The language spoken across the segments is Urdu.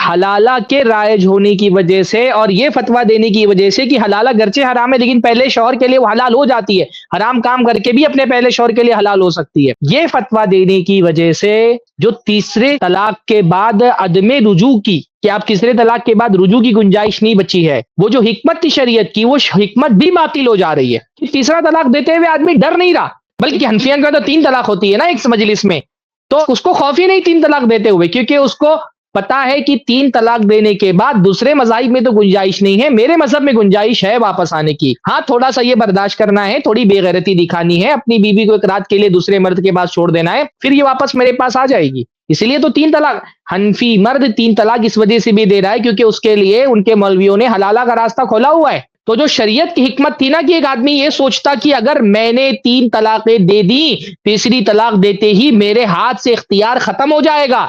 حلالہ کے رائج ہونے کی وجہ سے اور یہ فتویٰ دینے کی وجہ سے کہ حلالہ گرچہ حرام ہے لیکن پہلے شوہر کے لیے وہ حلال ہو جاتی ہے، حرام کام کر کے بھی اپنے پہلے شوہر کے لیے حلال ہو سکتی ہے، یہ فتویٰ دینے کی وجہ سے جو تیسرے طلاق کے بعد عدم رجوع کی، کہ آپ تیسرے طلاق کے بعد رجوع کی گنجائش نہیں بچی ہے، وہ جو حکمت تھی شریعت کی وہ حکمت بھی باطل ہو جا رہی ہے کہ تیسرا طلاق دیتے ہوئے آدمی ڈر نہیں رہا، بلکہ حنفیوں کا تو 3 طلاق ہوتی ہے نا ایک مجلس میں، تو اس کو خوف ہی نہیں 3 طلاق دیتے ہوئے، کیونکہ اس کو پتا ہے کہ 3 طلاق دینے کے بعد دوسرے مذاہب میں تو گنجائش نہیں ہے، میرے مذہب میں گنجائش ہے واپس آنے کی، ہاں تھوڑا سا یہ برداشت کرنا ہے، تھوڑی بے غیرتی دکھانی ہے، اپنی بیوی کو ایک رات کے لیے دوسرے مرد کے پاس چھوڑ دینا ہے، پھر یہ واپس میرے پاس آ جائے گی، اسی لیے تو 3 طلاق۔ حنفی مرد 3 طلاق اس وجہ سے بھی دے رہا ہے کیونکہ اس کے لیے ان کے مولویوں نے حلالہ کا راستہ کھولا ہوا ہے، تو جو شریعت کی حکمت تھی نا کہ ایک آدمی یہ سوچتا کہ اگر میں نے 3 طلاقیں دے دی، تیسری طلاق دیتے ہی میرے ہاتھ سے اختیار ختم ہو جائے گا،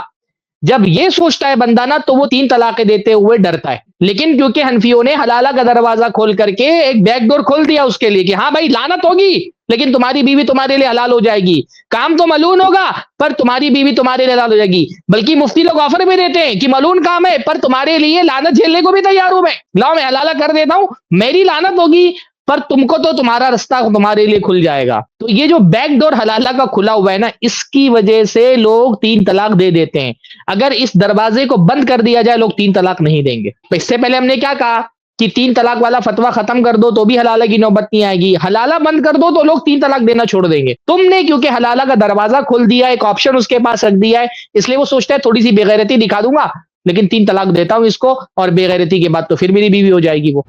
جب یہ سوچتا ہے بندہ نا تو وہ 3 طلاقیں دیتے ہوئے ڈرتا ہے، لیکن کیونکہ حنفیوں نے حلالہ کا دروازہ کھول کر کے ایک بیک ڈور کھول دیا اس کے لیے کہ ہاں بھائی لعنت ہوگی لیکن تمہاری بیوی تمہارے لیے حلال ہو جائے گی، کام تو ملعون ہوگا پر تمہاری بیوی تمہارے لیے حلال ہو جائے گی، بلکہ مفتی لوگ آفر بھی دیتے ہیں کہ ملعون کام ہے پر تمہارے لیے لعنت جھیلنے کو بھی تیار ہوں میں، لاؤ میں حلالہ کر دیتا ہوں، میری لعنت ہوگی پر تم کو تو تمہارا رستہ تمہارے لیے کھل جائے گا، تو یہ جو بیک ڈور حلالہ کا کھلا ہوا ہے نا اس کی وجہ سے لوگ 3 طلاق دے دیتے ہیں، اگر اس دروازے کو بند کر دیا جائے لوگ 3 طلاق نہیں دیں گے، تو اس سے پہلے ہم نے کیا کہا کہ 3 طلاق والا فتویٰ ختم کر دو تو بھی حلالہ کی نوبت نہیں آئے گی، حلالہ بند کر دو تو لوگ 3 طلاق دینا چھوڑ دیں گے، تم نے کیونکہ حلالہ کا دروازہ کھول دیا، ایک آپشن اس کے پاس رکھ دیا ہے، اس لیے وہ سوچتا ہے تھوڑی سی بے غیرتی دکھا دوں گا لیکن 3 طلاق دیتا ہوں اس کو اور بے غیرتی کے بعد تو پھر میری بیوی ہو جائے گی وہ۔